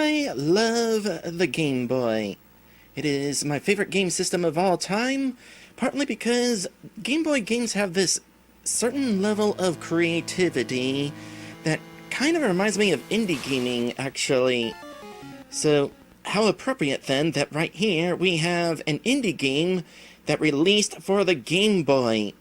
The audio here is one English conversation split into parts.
I love the Game Boy. It is my favorite game system of all time, partly because Game Boy games have this certain level of creativity that kind of reminds me of indie gaming, actually. So, how appropriate then that right here we have an indie game that released for the Game Boy.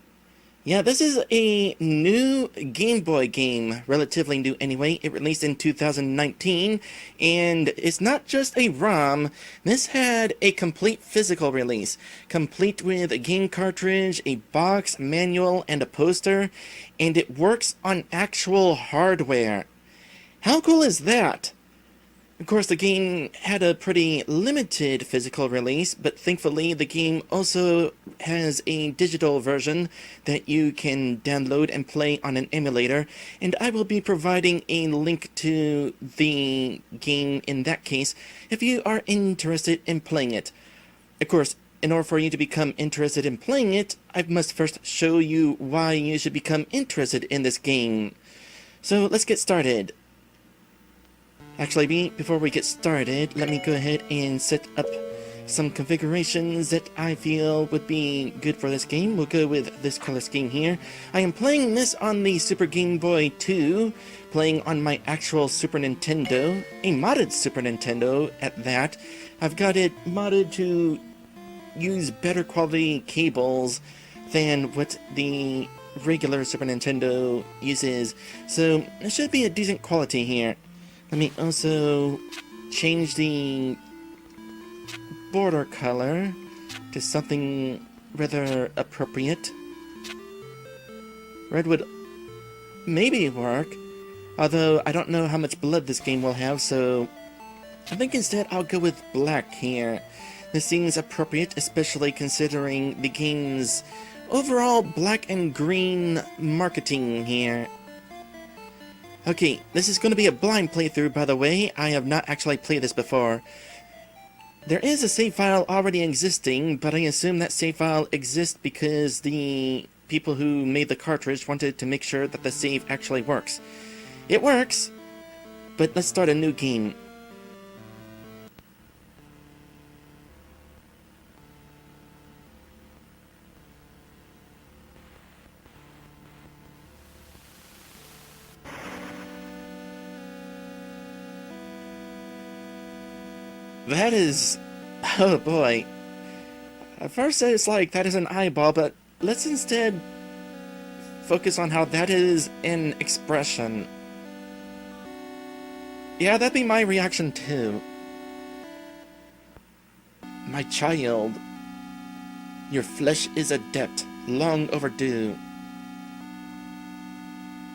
Yeah, this is a new Game Boy game, relatively new anyway. It released in 2019, and it's not just a ROM. This had a complete physical release, complete with a game cartridge, a box, manual, and a poster, and it works on actual hardware. How cool is that? Of course, the game had a pretty limited physical release, but thankfully the game also has a digital version that you can download and play on an emulator, and I will be providing a link to the game in that case if you are interested in playing it. Of course, in order for you to become interested in playing it, I must first show you why you should become interested in this game. So let's get started. Actually, before we get started, let me go ahead and set up some configurations that I feel would be good for this game. We'll go with this color scheme here. I am playing this on the Super Game Boy 2, playing on my actual Super Nintendo, a modded Super Nintendo at that. I've got it modded to use better quality cables than what the regular Super Nintendo uses, so it should be a decent quality here. Let me also change the border color to something rather appropriate. Red would maybe work, although I don't know how much blood this game will have, so I think instead I'll go with black here. This seems appropriate, especially considering the game's overall black and green marketing here. Okay, this is going to be a blind playthrough, by the way. I have not actually played this before. There is a save file already existing, but I assume that save file exists because the people who made the cartridge wanted to make sure that the save actually works. It works, but let's start a new game. That is... oh boy. At first it's like that is an eyeball, but let's instead focus on how that is an expression. Yeah, that'd be my reaction too. My child, your flesh is a debt, long overdue.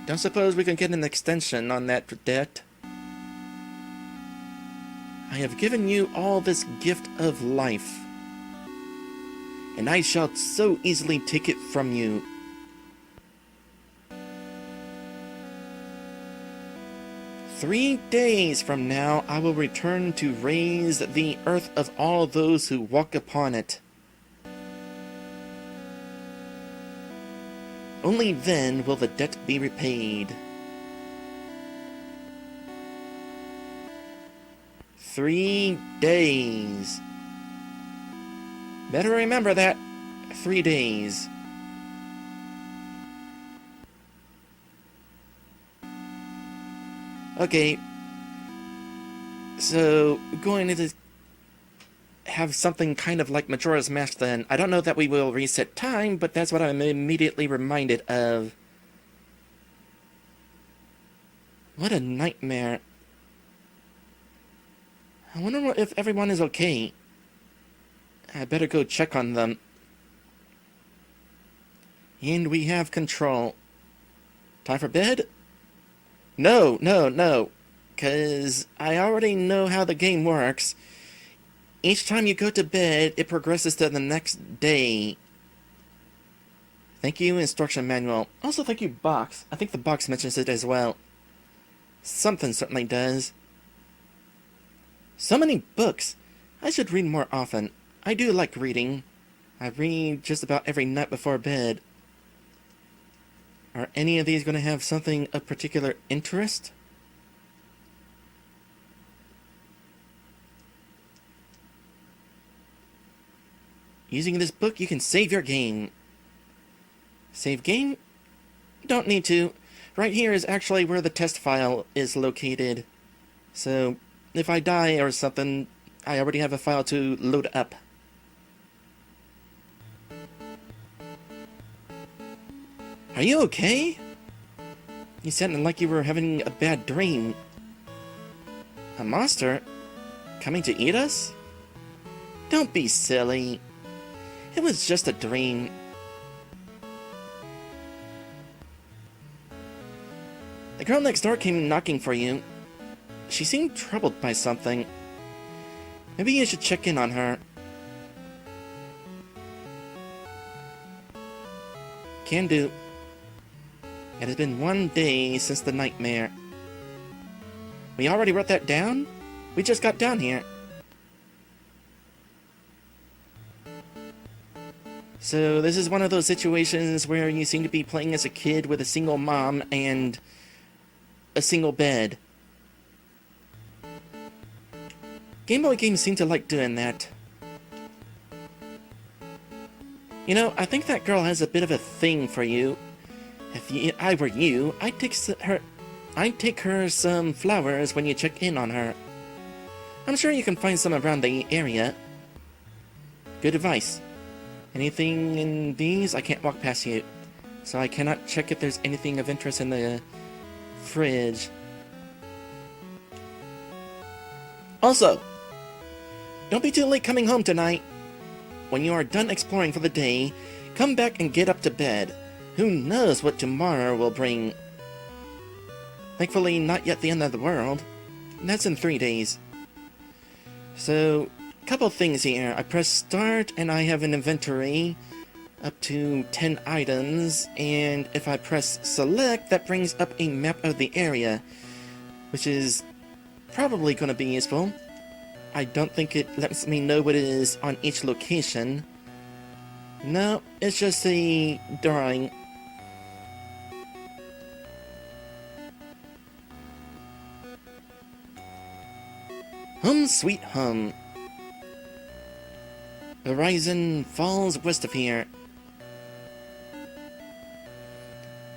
Don't suppose we can get an extension on that debt? I have given you all this gift of life, and I shall so easily take it from you. "3 days from now I will return to raise the earth of all those who walk upon it. Only then will the debt be repaid." 3 days. Better remember that. 3 days. Okay. So, going to have something kind of like Majora's Mask then. I don't know that we will reset time, but that's what I'm immediately reminded of. What a nightmare. I wonder if everyone is okay. I better go check on them. And we have control. Time for bed? No, no, no. 'Cause I already know how the game works. Each time you go to bed, it progresses to the next day. Thank you, instruction manual. Also thank you, box. I think the box mentions it as well. Something certainly does. So many books. I should read more often. I do like reading. I read just about every night before bed. Are any of these going to have something of particular interest? Using this book, you can save your game. Save game? Don't need to. Right here is actually where the test file is located. So, if I die or something, I already have a file to load up. Are you okay? You sounded like you were having a bad dream. A monster? Coming to eat us? Don't be silly. It was just a dream. The girl next door came knocking for you. She seemed troubled by something. Maybe you should check in on her. Can do. It has been 1 day since the nightmare. We already wrote that down? We just got down here. So this is one of those situations where you seem to be playing as a kid with a single mom and a single bed. Game Boy games seem to like doing that. You know, I think that girl has a bit of a thing for you. If I were you, I'd take her some flowers when you check in on her. I'm sure you can find some around the area. Good advice. Anything in these? I can't walk past you, so I cannot check if there's anything of interest in the fridge. Also, don't be too late coming home tonight. When you are done exploring for the day, come back and get up to bed. Who knows what tomorrow will bring? Thankfully, not yet the end of the world. That's in 3 days. So, couple things here. I press start and I have an inventory up to 10 items, and if I press select, that brings up a map of the area, which is probably going to be useful. I don't think it lets me know what it is on each location. No, it's just a drawing. Home sweet home. Horizon falls west of here.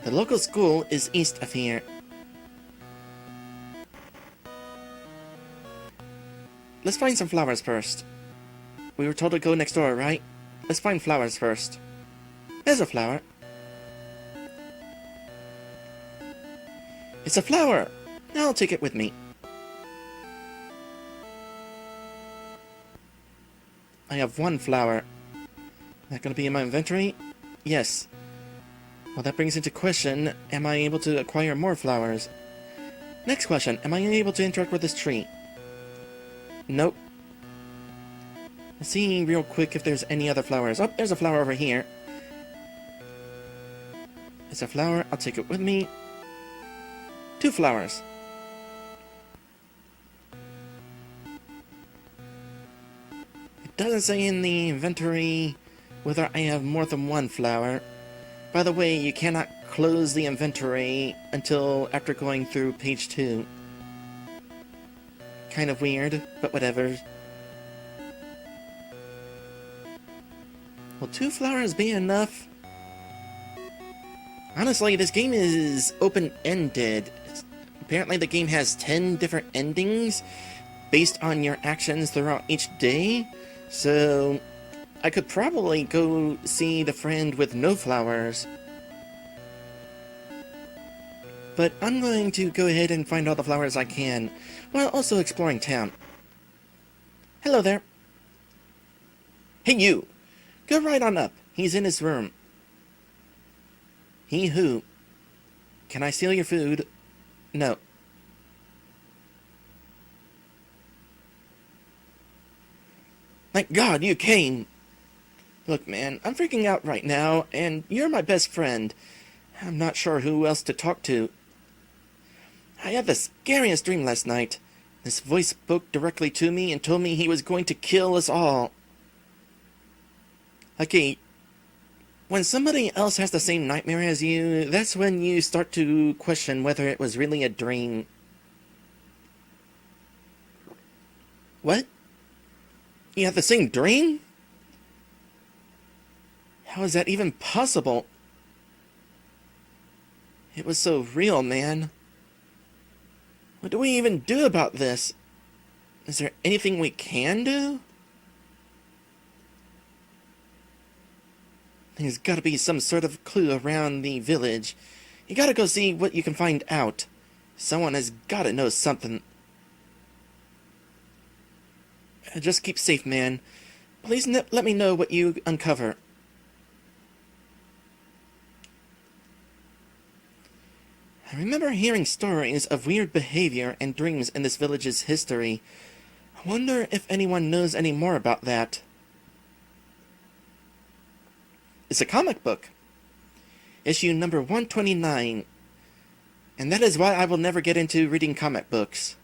The local school is east of here. Let's find some flowers first. We were told to go next door, right? Let's find flowers first. There's a flower. It's a flower! I'll take it with me. I have 1 flower. That gonna be in my inventory? Yes. Well, that brings into question, am I able to acquire more flowers? Next question, am I able to interact with this tree? Nope. Let's see real quick if there's any other flowers. Oh, there's a flower over here. It's a flower, I'll take it with me. 2 flowers. It doesn't say in the inventory whether I have more than 1 flower. By the way, you cannot close the inventory until after going through page 2. Kind of weird, but whatever. Will 2 flowers be enough? Honestly, this game is open-ended. Apparently the game has 10 different endings based on your actions throughout each day. So, I could probably go see the friend with no flowers. But I'm going to go ahead and find all the flowers I can, while also exploring town. Hello there. Hey you! Go right on up. He's in his room. He who? Can I steal your food? No. Thank God you came! Look, man, I'm freaking out right now, and you're my best friend. I'm not sure who else to talk to. I had the scariest dream last night. This voice spoke directly to me and told me he was going to kill us all. Okay, when somebody else has the same nightmare as you, that's when you start to question whether it was really a dream. What? You had the same dream? How is that even possible? It was so real, man. What do we even do about this? Is there anything we can do? There's gotta be some sort of clue around the village. You gotta go see what you can find out. Someone has gotta know something. Just keep safe, man. Please let me know what you uncover. I remember hearing stories of weird behavior and dreams in this village's history. I wonder if anyone knows any more about that. It's a comic book. Issue number 129. And that is why I will never get into reading comic books.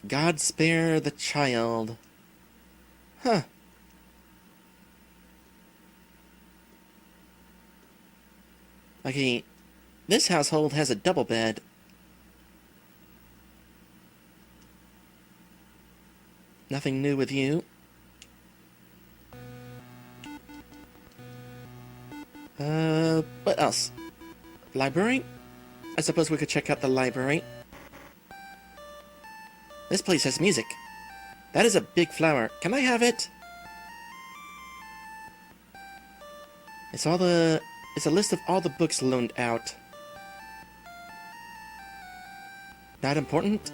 God spare the child. Huh. Okay, this household has a double bed. Nothing new with you. What else? Library? I suppose we could check out the library. This place has music. That is a big flower. Can I have it? It's a list of all the books loaned out. Not important?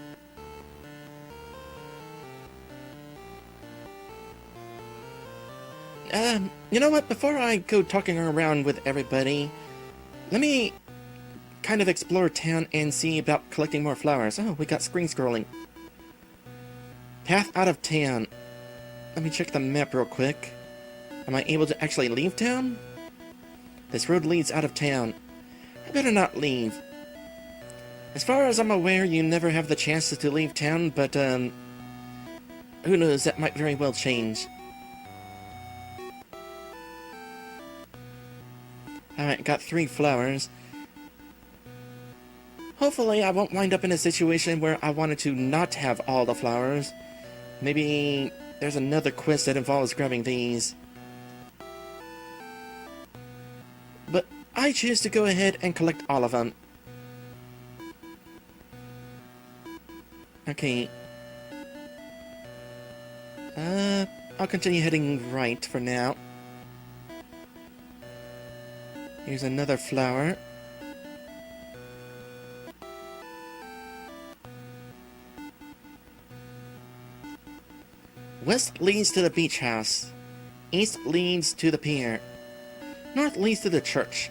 You know what? Before I go talking around with everybody, let me kind of explore town and see about collecting more flowers. Oh, we got screen scrolling. Path out of town. Let me check the map real quick. Am I able to actually leave town? This road leads out of town. I better not leave. As far as I'm aware, you never have the chance to leave town, but, who knows, that might very well change. Alright, got 3 flowers. Hopefully I won't wind up in a situation where I wanted to not have all the flowers. Maybe there's another quest that involves grabbing these. But I choose to go ahead and collect all of them. Okay. I'll continue heading right for now. Here's another flower. West leads to the beach house. East leads to the pier. North leads to the church.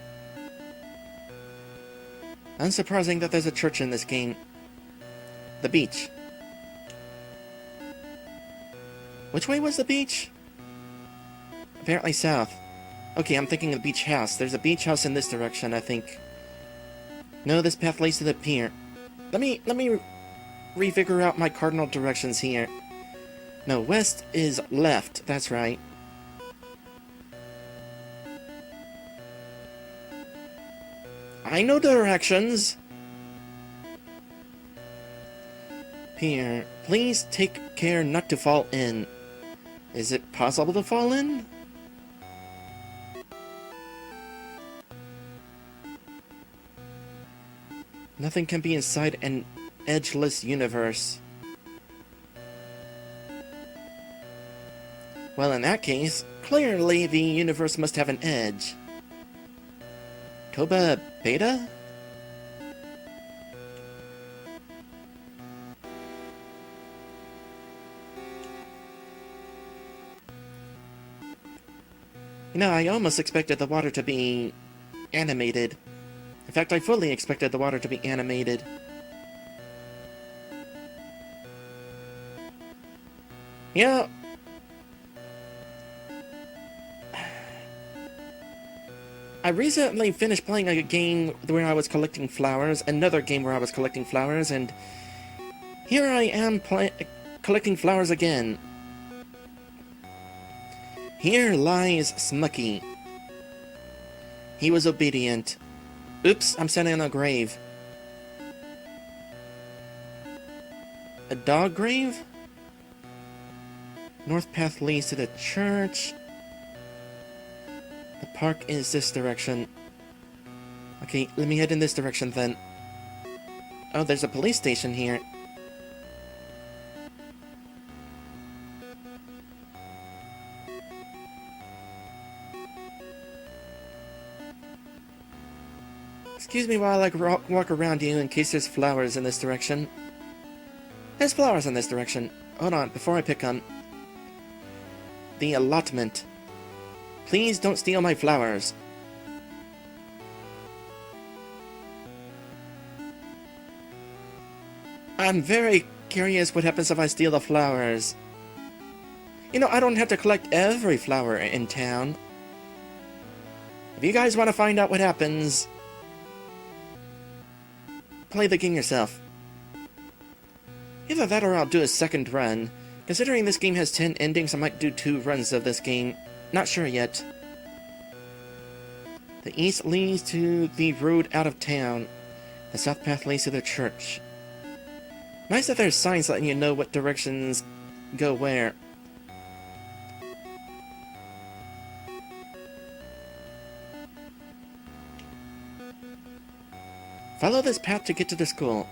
Unsurprising that there's a church in this game. The beach. Which way was the beach? Apparently south. Okay, I'm thinking of the beach house. There's a beach house in this direction, I think. No, this path leads to the pier. Let me refigure out my cardinal directions here. No, west is left. That's right. I know directions. Pier, please take care not to fall in. Is it possible to fall in? Nothing can be inside an edgeless universe. Well, in that case, clearly the universe must have an edge. Toba Beta? You know, I almost expected the water to be animated. In fact, I fully expected the water to be animated. Yeah. I recently finished playing a game where I was collecting flowers, another game where I was collecting flowers, and here I am collecting flowers again. Here lies Smucky. He was obedient. Oops, I'm standing on a grave. A dog grave? North path leads to the church. park is this direction. Okay, let me head in this direction then. Oh, there's a police station here. Excuse me while I walk around you in case there's flowers in this direction. There's flowers in this direction. Hold on, before I pick them. The allotment. Please don't steal my flowers. I'm very curious what happens if I steal the flowers. You know, I don't have to collect every flower in town. If you guys want to find out what happens, play the game yourself. Either that or I'll do a second run. Considering this game has 10 endings, I might do 2 runs of this game. Not sure yet. The east leads to the road out of town. The south path leads to the church. Nice that there's signs letting you know what directions go where. Follow this path to get to the school.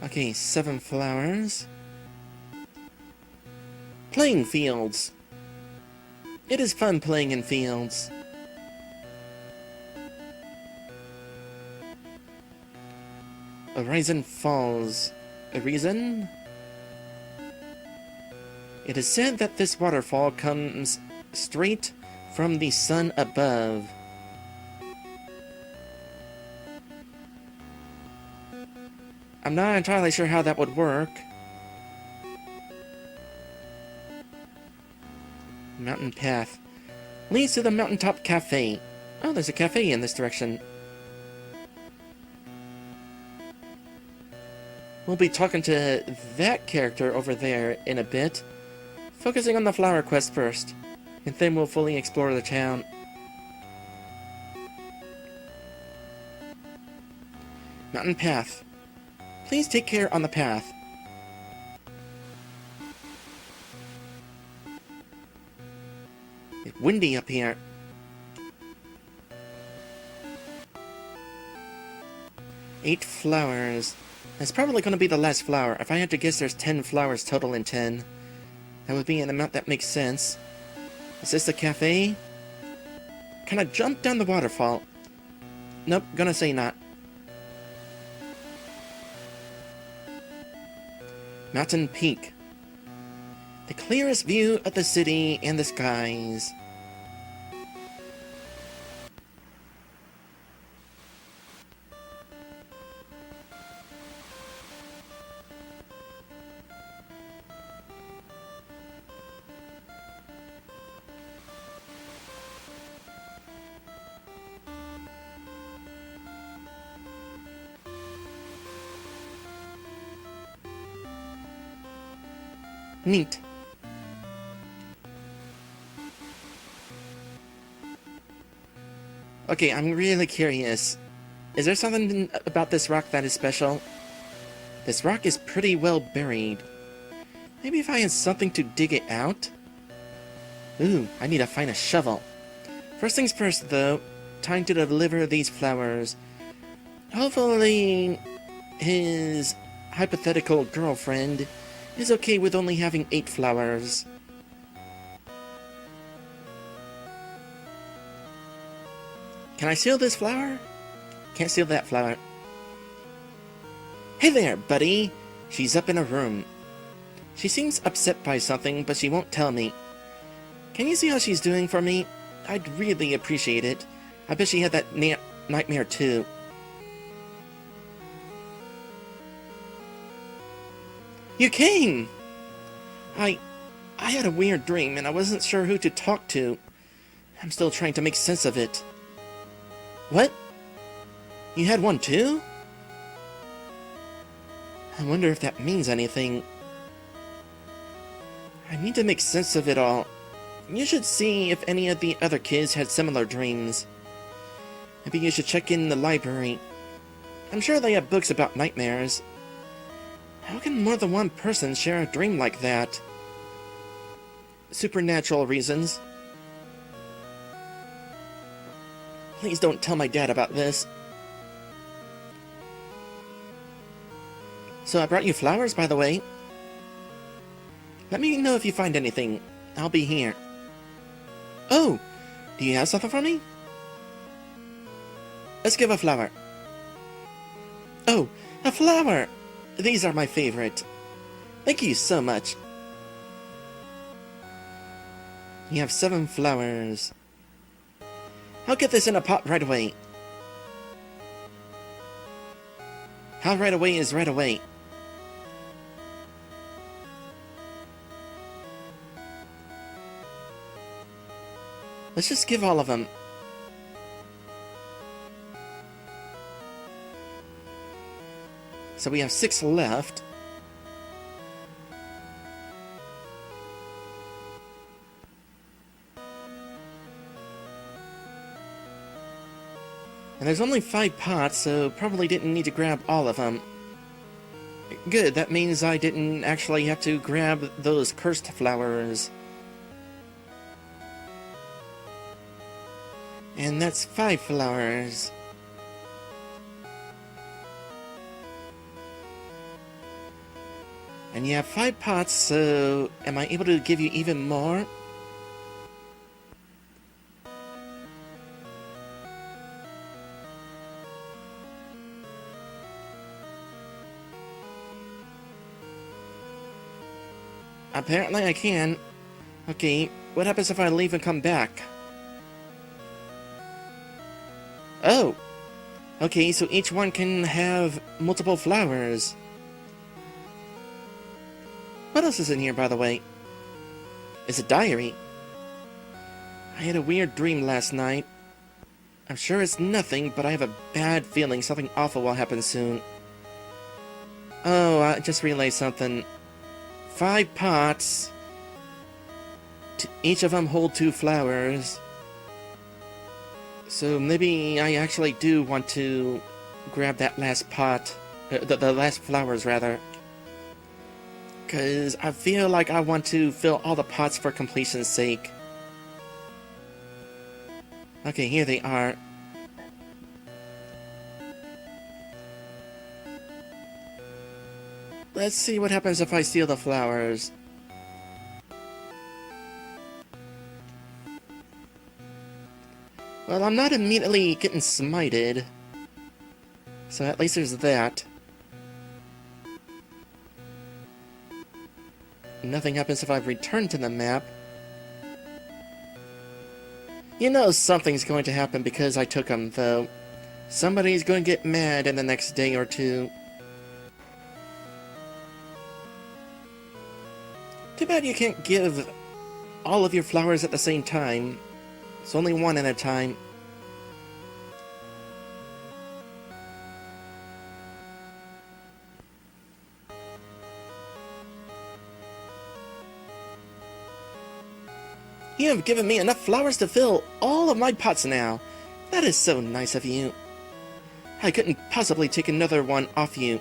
Okay, 7 flowers. Playing fields. It is fun playing in fields. Horizon Falls. A reason? It is said that this waterfall comes straight from the sun above. I'm not entirely sure how that would work. Mountain path. Leads to the mountaintop cafe. Oh, there's a cafe in this direction. We'll be talking to that character over there in a bit. Focusing on the flower quest first. And then we'll fully explore the town. Mountain path. Please take care on the path. It's windy up here. Eight flowers. That's probably going to be the last flower. If I had to guess, there's 10 flowers total in 10. That would be an amount that makes sense. Is this the cafe? Can I jump down the waterfall? Nope, gonna say not. Mountain Peak. The clearest view of the city and the skies. Neat. Okay, I'm really curious. Is there something about this rock that is special? This rock is pretty well buried. Maybe if I had something to dig it out? Ooh, I need to find a shovel. First things first, though. Time to deliver these flowers. Hopefully, his hypothetical girlfriend is okay with only having 8 flowers. Can I steal this flower? Can't steal that flower. Hey there, buddy! She's up in her room. She seems upset by something, but she won't tell me. Can you see how she's doing for me? I'd really appreciate it. I bet she had that nightmare too. You came! I had a weird dream and I wasn't sure who to talk to. I'm still trying to make sense of it. What? You had one too? I wonder if that means anything. I need to make sense of it all. You should see if any of the other kids had similar dreams. Maybe you should check in the library. I'm sure they have books about nightmares. How can more than one person share a dream like that? supernatural reasons. Please don't tell my dad about this. So I brought you flowers, by the way. Let me know if you find anything. I'll be here. Oh! Do you have something for me? Let's give a flower. Oh, a flower! These are my favorite. Thank you so much. You have 7 flowers. I'll get this in a pot right away. How right away is right away? Let's just give all of them. So we have 6 left. And there's only 5 pots, so probably didn't need to grab all of them. Good, that means I didn't actually have to grab those cursed flowers. And that's 5 flowers. And you have 5 pots, so am I able to give you even more? Apparently I can. Okay, what happens if I leave and come back? Oh! Okay, so each one can have multiple flowers. What else is in here, by the way? It's a diary. I had a weird dream last night. I'm sure it's nothing, but I have a bad feeling something awful will happen soon. Oh, I just realized something. 5 pots. Each of them hold 2 flowers. So maybe I actually do want to grab that last pot. The last flowers, rather. Because I feel like I want to fill all the pots for completion's sake. Okay, here they are. Let's see what happens if I steal the flowers. Well, I'm not immediately getting smited. So at least there's that. Nothing happens if I return to the map. You know something's going to happen because I took them, though. Somebody's going to get mad in the next day or two. Too bad you can't give all of your flowers at the same time. It's only one at a time. You have given me enough flowers to fill all of my pots now. That is so nice of you. I couldn't possibly take another one off you.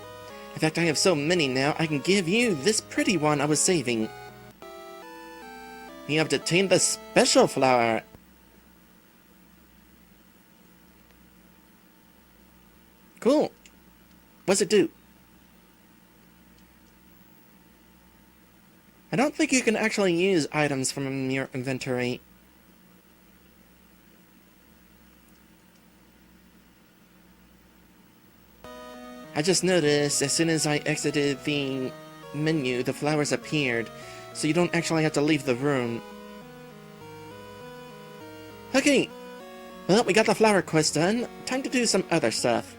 In fact, I have so many now, I can give you this pretty one I was saving. You have obtained the special flower. Cool. What's it do? I don't think you can actually use items from your inventory. I just noticed as soon as I exited the menu, the flowers appeared, so you don't actually have to leave the room. Okay, well, we got the flower quest done. Time to do some other stuff.